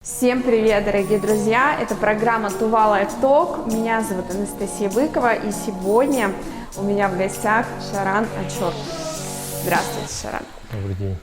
Всем привет, дорогие друзья! Это программа Тува Life Talk. Меня зовут Анастасия Быкова, и сегодня у меня в гостях Шаран Ачур. Здравствуйте, Шаран. Добрый день.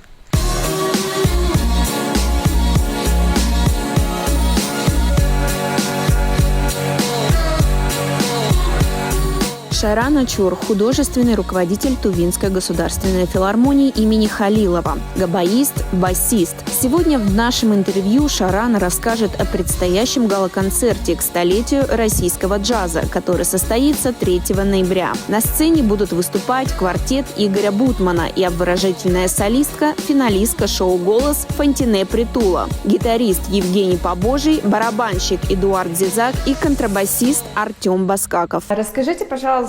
Шаран Ачур – художественный руководитель Тувинской государственной филармонии имени Халилова, габаист, басист. Сегодня в нашем интервью Шаран расскажет о предстоящем гала-концерте к столетию российского джаза, который состоится 3 ноября. На сцене будут выступать квартет Игоря Бутмана и обворожительная солистка, финалистка шоу «Голос» Фантине Притула, гитарист Евгений Побожий, барабанщик Эдуард Зизак и контрабасист Артем Баскаков. Расскажите, пожалуйста,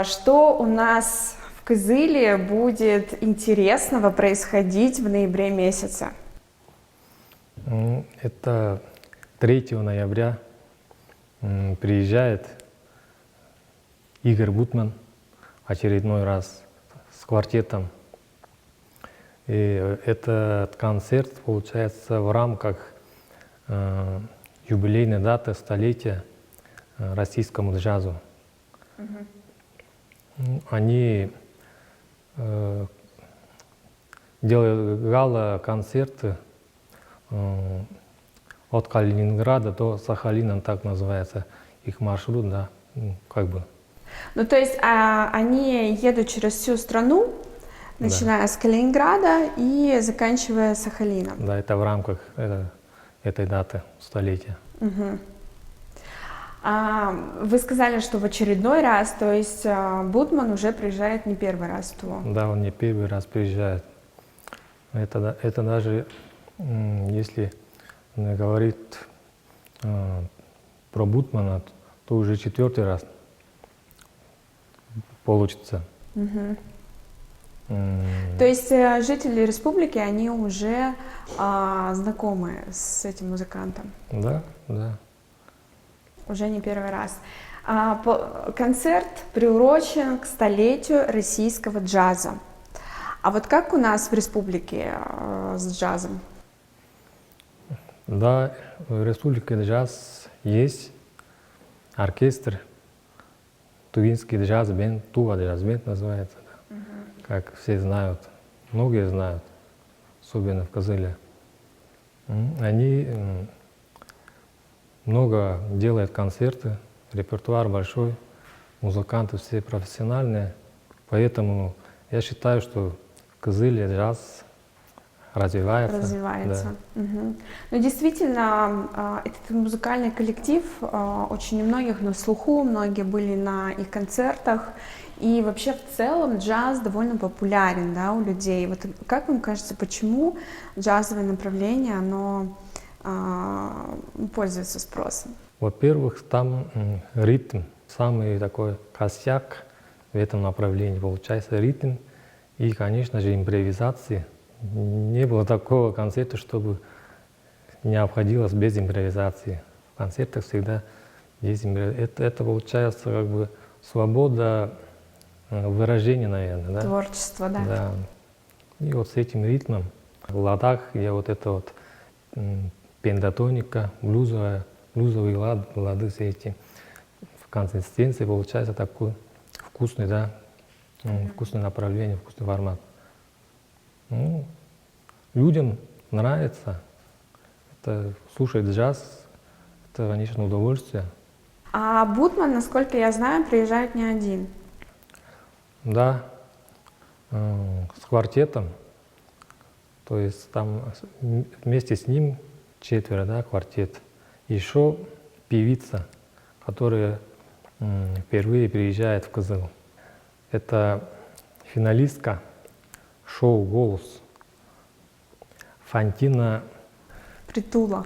что у нас в Кызыле будет интересного происходить в ноябре месяце? Это 3 ноября приезжает Игорь Бутман очередной раз с квартетом. И этот концерт получается в рамках юбилейной даты столетия российскому джазу. Они делают гала-концерты от Калининграда до Сахалина, так называется их маршрут, да, как бы. Ну, то есть они едут через всю страну, начиная с Калининграда и заканчивая Сахалином. Да, это в рамках этой даты столетия. Вы сказали, что в очередной раз, то есть Бутман уже приезжает не первый раз в Туву. Да, он не первый раз приезжает. Это даже, если говорить про Бутмана, то уже 4-й раз получится. То есть жители республики, они уже знакомы с этим музыкантом? Да, да. Уже не первый раз. Концерт приурочен к столетию российского джаза. А вот как у нас в республике с джазом? Да, в республике джаз есть оркестр, Тувинский джаз-бенд, Тува джаз-бенд называется, да. Как все знают, многие знают, особенно в Кызыле. Они много делают концерты, репертуар большой, музыканты все профессиональные, поэтому я считаю, что в Кызыле джаз развивается. Да. Ну, действительно, этот музыкальный коллектив очень у многих на слуху, многие были на их концертах, и вообще в целом джаз довольно популярен, да, у людей. Вот как вам кажется, почему джазовое направление, оно пользуется спросом? Во-первых, там ритм, самый такой косяк в этом направлении, получается ритм и, конечно же, импровизации. Не было такого концерта, чтобы не обходилось без импровизации. В концертах всегда есть импровизация. Это получается как бы свобода выражения, наверное. Да? Творчество, да. Да. И вот с этим ритмом в ладах я вот это вот пентатоника, блузовые лады, все эти в консистенции получается такой вкусный, да, вкусное направление, вкусный формат. Ну, людям нравится, это слушать джаз, это, конечно, удовольствие. А Бутман, насколько я знаю, приезжает не один. Да, с квартетом, то есть там вместе с ним 4, да, квартет. Еще певица, которая впервые приезжает в Кызыл. Это финалистка шоу «Голос» Фантине Притула.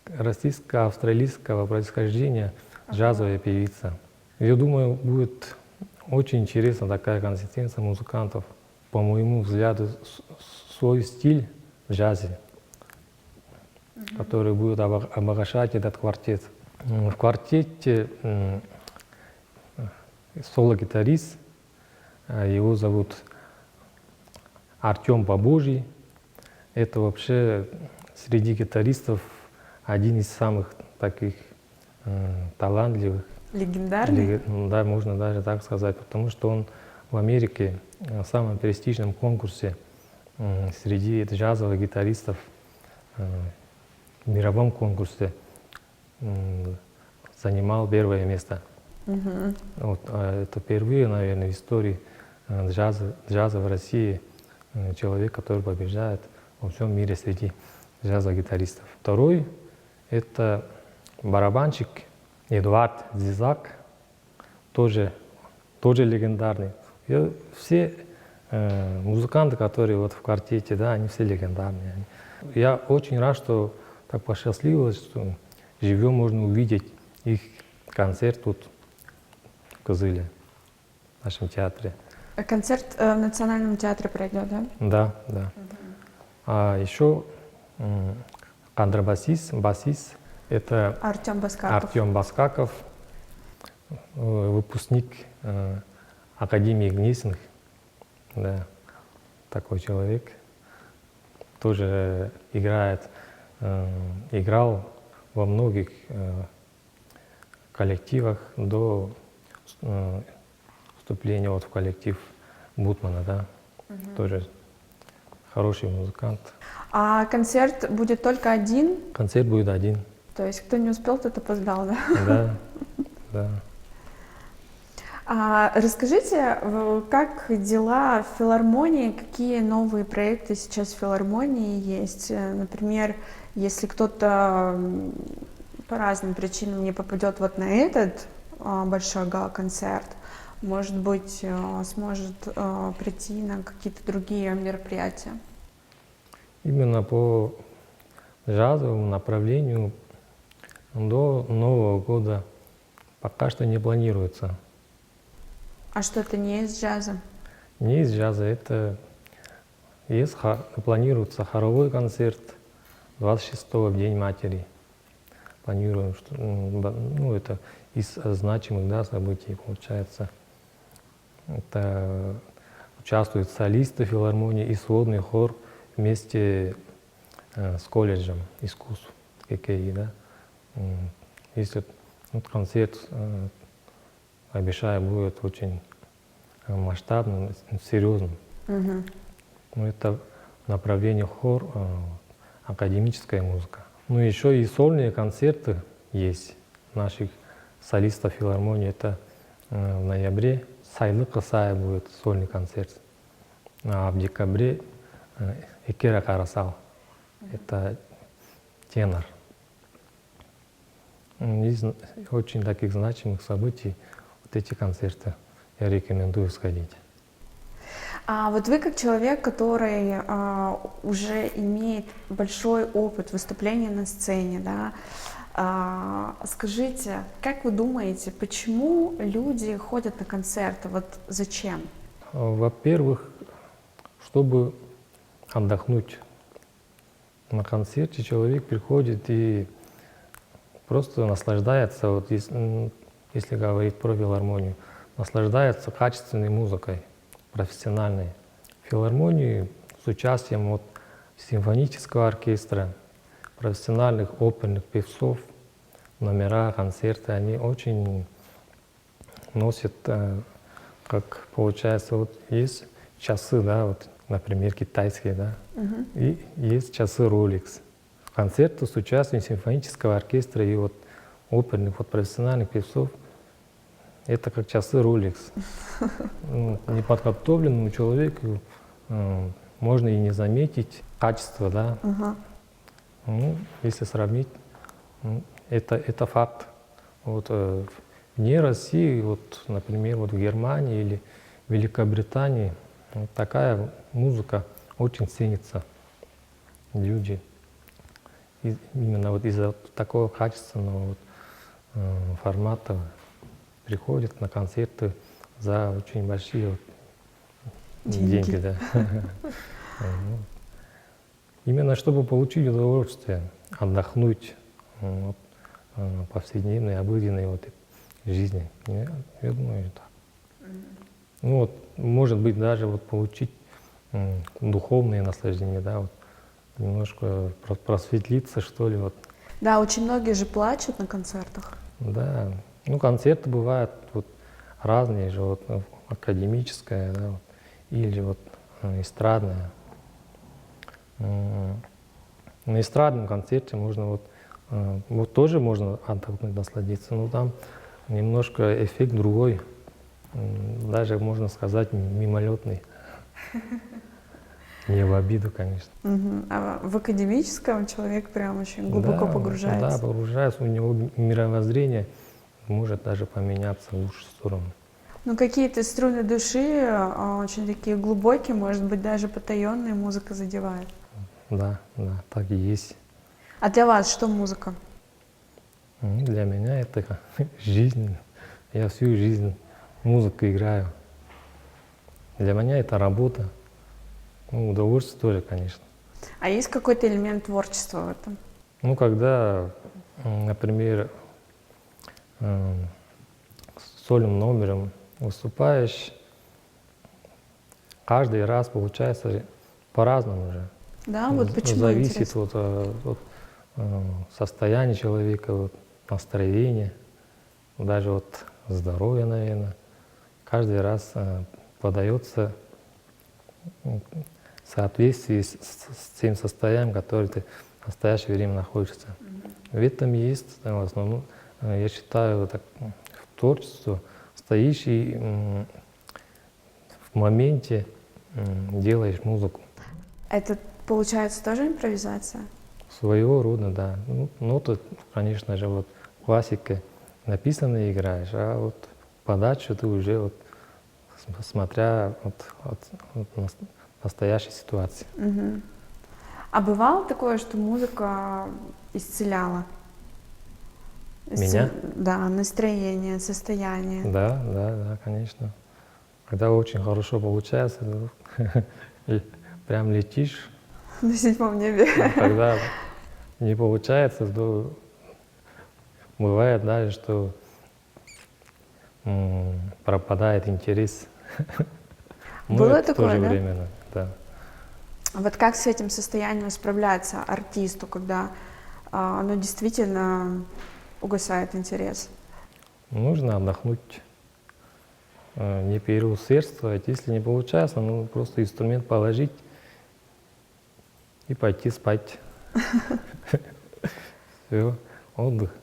Российско-австралийского происхождения джазовая певица. Я думаю, будет очень интересна такая консистенция музыкантов. По моему взгляду, свой стиль в джазе, который будет обогащать этот квартет. В квартете соло-гитарист, его зовут Артем Побожий, это вообще среди гитаристов один из самых таких талантливых. Легендарный? Да, можно даже так сказать, потому что он в Америке в самом престижном конкурсе среди джазовых гитаристов, в мировом конкурсе занимал первое место. Вот, это впервые, наверное, в истории джаза в России человек, который побеждает во всем мире среди джазовых гитаристов. Второй — это барабанщик Эдуард Зизак, тоже легендарный. И все музыканты, которые вот в квартете, да, они все легендарные. Я очень рад, что так посчастливилось, что живем, можно увидеть их концерт тут в Кызыле, в нашем театре. Концерт в Национальном театре пройдет, да? Да, да. А еще контрабасист, басист — это Артем Баскаков. Артем Баскаков, выпускник Академии Гнесиных, да, такой человек. Тоже играл во многих коллективах до вступления вот в коллектив Бутмана, да. Тоже хороший музыкант. А концерт будет только один? Концерт будет один. То есть кто не успел, тот опоздал, да? Да, да. Расскажите, как дела в филармонии, какие новые проекты сейчас в филармонии есть? Например, если кто-то по разным причинам не попадет вот на этот большой гала-концерт, может быть, сможет прийти на какие-то другие мероприятия? Именно по джазовому направлению до Нового года пока что не планируется. А что это не из джаза? Не из джаза, это планируется хоровой концерт 26-го в День матери. Планируем, что это из значимых, да, событий получается. Это участвуют солисты филармонии и сводный хор вместе с колледжем искусств ККИ, да. Если концерт, обещаю, будет очень масштабным, серьезным. Это направление хор, академическая музыка. Ну еще и сольные концерты есть наших солистов филармонии. Это в ноябре Сайлы Кысая будет сольный концерт, а в декабре Экера Карасал, это тенор. Из очень таких значимых событий вот эти концерты я рекомендую сходить. А вот вы как человек, который уже имеет большой опыт выступления на сцене, да, скажите, как вы думаете, почему люди ходят на концерты? Вот зачем? Во-первых, чтобы отдохнуть. На концерте человек приходит и просто наслаждается, вот если говорить про филармонию, наслаждается качественной музыкой, профессиональной. В филармонии с участием вот симфонического оркестра, профессиональных оперных певцов, номера, концерты, они очень носят, как получается, вот есть часы, да, вот, например, китайские, да, и есть часы Rolex. Концерты с участием симфонического оркестра и вот оперных, вот профессиональных певцов, это как часы Rolex. Неподготовленному человеку можно и не заметить качество, да. Ну, если сравнить, это факт. Вот, вне России, вот, например, вот в Германии или Великобритании вот такая музыка очень ценится. Люди именно вот из-за такого качественного вот, формата приходят на концерты за очень большие вот деньги, да. Именно чтобы получить удовольствие, отдохнуть от повседневной, обыденной вот жизни. Я думаю, так. Ну вот, может быть, даже вот получить духовное наслаждение, да, вот, немножко просветлиться, что ли. Вот. Да, очень многие же плачут на концертах. Да, ну концерты бывают вот разные же, вот академическая, да, вот, или вот эстрадная. На эстрадном концерте можно вот тоже можно отдохнуть, насладиться, но там немножко эффект другой, даже можно сказать мимолетный. Не в обиду, конечно. А в академическом человек прям очень глубоко Да, погружается. Да, погружается, у него мировоззрение может даже поменяться в лучшую сторону. Ну, какие-то струны души очень такие глубокие, может быть, даже потаенные, музыка задевает. Да, так и есть. А для вас что музыка? Для меня это жизнь. Я всю жизнь музыку играю. Для меня это работа. Ну, удовольствие тоже, конечно. А есть какой-то элемент творчества в этом? Ну, когда, например, с сольным номером выступаешь, каждый раз получается по-разному же. Да, вот почему Зависит интересно? от состояния человека, вот, настроения, даже от здоровья, наверное. Каждый раз подается в соответствии с тем состоянием, которое ты в настоящее время находишься. В этом есть в основном, я считаю, так, творчество, стоишь и в моменте делаешь музыку. Это получается тоже импровизация? Своего рода, да. Ну, ноты, конечно же, вот классика написанные играешь, а вот подачу ты уже вот смотря от настоящей ситуации. Мгм. А бывало такое, что музыка исцеляла? Меня? Да, настроение, состояние. Да, конечно. Когда очень хорошо получается, и прям летишь. На седьмом небе. А когда не получается, то бывает даже, что пропадает интерес. Но Было это такое, тоже да? временно, да. Вот как с этим состоянием справляться артисту, когда ну, действительно угасает интерес? Нужно отдохнуть, не переусердствовать. Если не получается, ну просто инструмент положить и пойти спать. Все, отдых.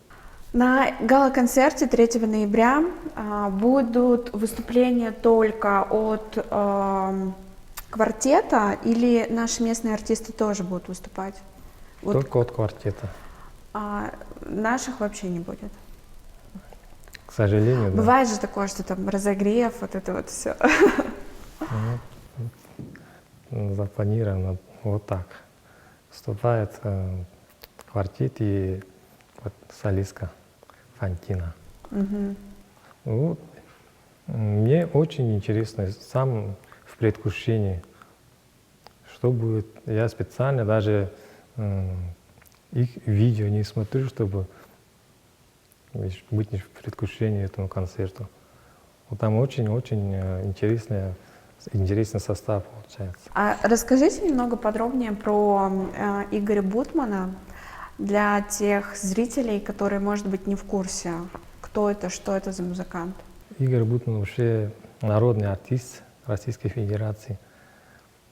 На гала-концерте 3 ноября будут выступления только от квартета или наши местные артисты тоже будут выступать? Вот, Только от квартета. наших вообще не будет. К сожалению, да. Бывает же такое, что там разогрев, вот это вот все. Запланировано вот так. Вступает квартет и вот солистка Фантина. Вот. Мне очень интересно, сам в предвкушении, что будет. Я специально даже их видео не смотрю, чтобы быть в предвкушении этому концерту. Вот там очень-очень интересный состав получается. А расскажите немного подробнее про Игоря Бутмана для тех зрителей, которые, может быть, не в курсе, кто это, что это за музыкант. Игорь Бутман вообще народный артист Российской Федерации.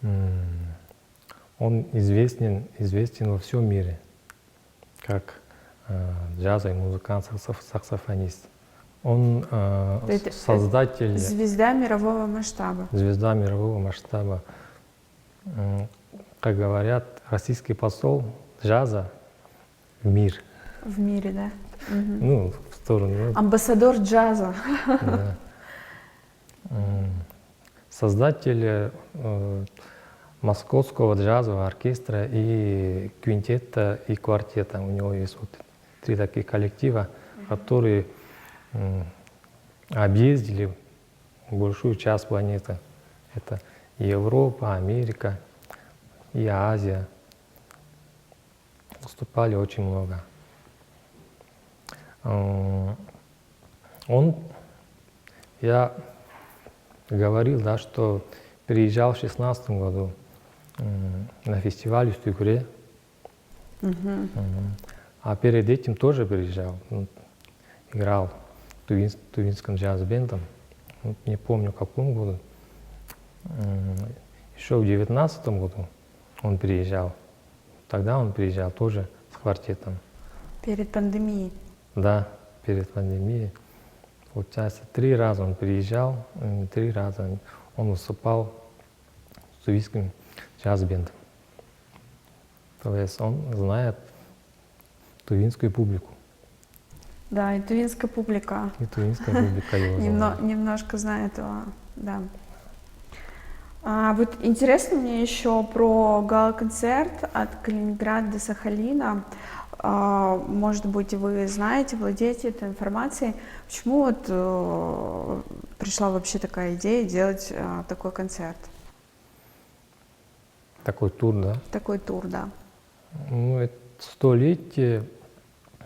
Он известен во всем мире как джазовый музыкант, саксофонист. Он создатель, Звезда мирового масштаба. звезда мирового масштаба. Как говорят, российский посол джаза в мир. В мире, да. Ну, в сторону. Амбассадор джаза. Да. Создатель Московского джазового оркестра и квинтета, и квартета. У него есть вот 3 таких коллектива, которые объездили большую часть планеты. Это и Европа, Америка, и Азия. Выступали очень много. Я говорил, да, что приезжал в 2016 году. на фестивале в Тюкре. А перед этим тоже приезжал, играл в тувинском джаз-бендом. Не помню, в каком году. Еще в 2019 году он приезжал. Тогда он приезжал тоже с квартетом. Перед пандемией. Да, перед пандемией. Получается, 3 раза он приезжал, 3 раза он выступал с тувинским джаз-бендом. То есть он знает тувинскую публику. Да, и тувинская публика И тувинская публика его знает. немножко знает его, да. Вот интересно мне еще про гала-концерт от Калининграда до Сахалина. Может быть, вы знаете, владеете этой информацией. Почему вот пришла вообще такая идея делать такой концерт? Такой тур, да? Такой тур, да. Ну, это столетие,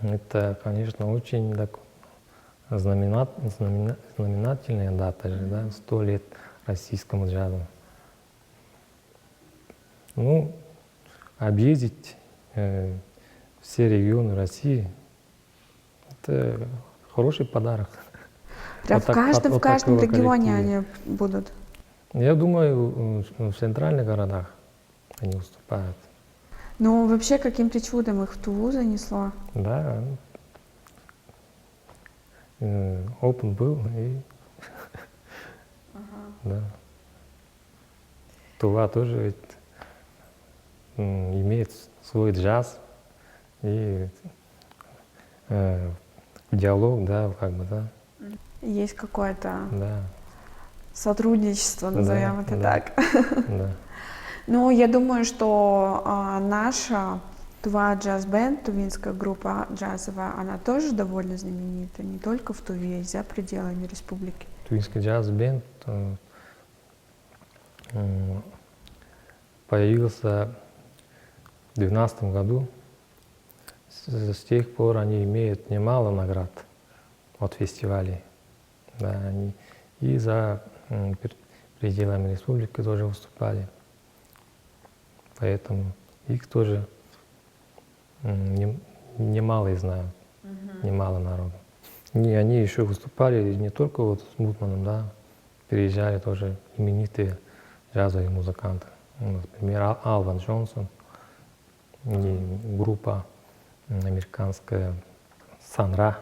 это, конечно, очень так знаменательная дата же, да, 100 лет российскому джазу. Ну, объездить все регионы России, это хороший подарок. Прям Вот так, в каждом такого регионе коллектива. они будут. Я думаю, в центральных городах они выступают. Ну, вообще, каким-то чудом их в Туву занесло. Да, опыт был, и да. Тува тоже ведь, имеет свой джаз и диалог, да, как бы, да, Есть какое-то да, сотрудничество, назовем это да. так. да. Ну, я думаю, что наша Тува Джаз Бенд, тувинская группа джазовая, она тоже довольно знаменита, не только в Туве, и за пределами республики. Тувинский джаз-бенд появился в 2012 году. С тех пор они имеют немало наград от фестивалей. Да, они и за пределами республики тоже выступали. Поэтому их тоже немало знают, немало народу. И они еще выступали не только вот с Бутманом, да, приезжали тоже именитые джазовые музыканты. Например, Алван Джонсон и группа американская Санра.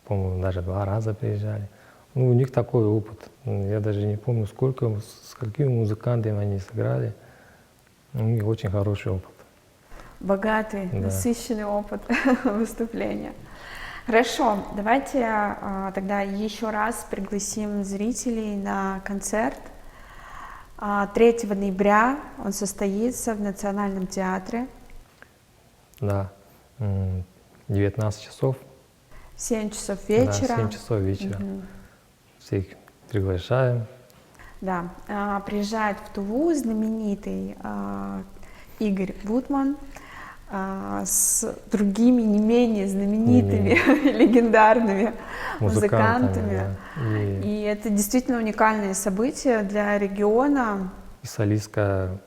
По-моему, даже 2 раза приезжали. Ну, у них такой опыт. Я даже не помню, с какими музыкантами они сыграли. У них очень хороший опыт. Богатый, Да. насыщенный опыт выступления. Хорошо, давайте тогда еще раз пригласим зрителей на концерт. 3 ноября он состоится в Национальном театре. Да, 19 часов. 7 часов вечера. Да, 7 часов вечера. Всех приглашаем. Да, приезжает в Туву знаменитый Игорь Бутман с другими не менее знаменитыми, легендарными музыкантами. Да. И это действительно уникальное событие для региона. И солистка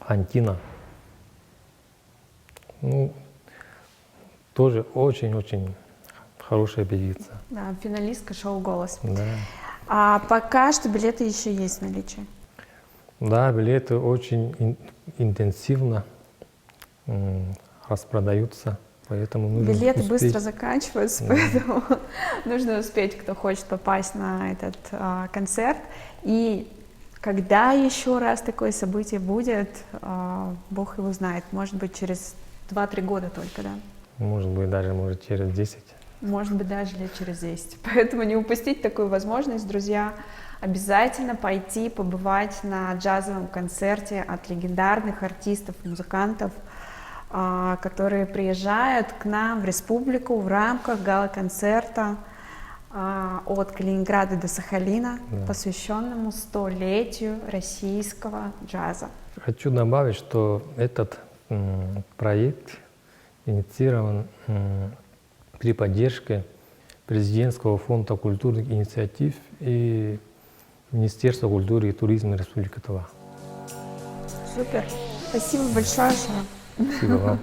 Антина. Ну, тоже очень-очень хорошая певица. Да, финалистка шоу «Голос». Да. А пока что билеты еще есть в наличии. Да, билеты очень интенсивно распродаются, поэтому нужно Билеты успеть. быстро заканчиваются, поэтому нужно успеть, кто хочет попасть на этот концерт. И когда еще раз такое событие будет, Бог его знает, может быть, через 2-3 года только, да? Может быть, даже через 10. Может быть, даже лет через 10. Поэтому не упустить такую возможность, друзья. Обязательно пойти побывать на джазовом концерте от легендарных артистов, музыкантов, которые приезжают к нам в республику в рамках гала-концерта от Калининграда до Сахалина, Да. посвященному 100-летию российского джаза. Хочу добавить, что этот проект инициирован при поддержке Президентского фонда культурных инициатив и Министерства культуры и туризма Республики Тува. Супер. Спасибо большое, Шара. Спасибо вам.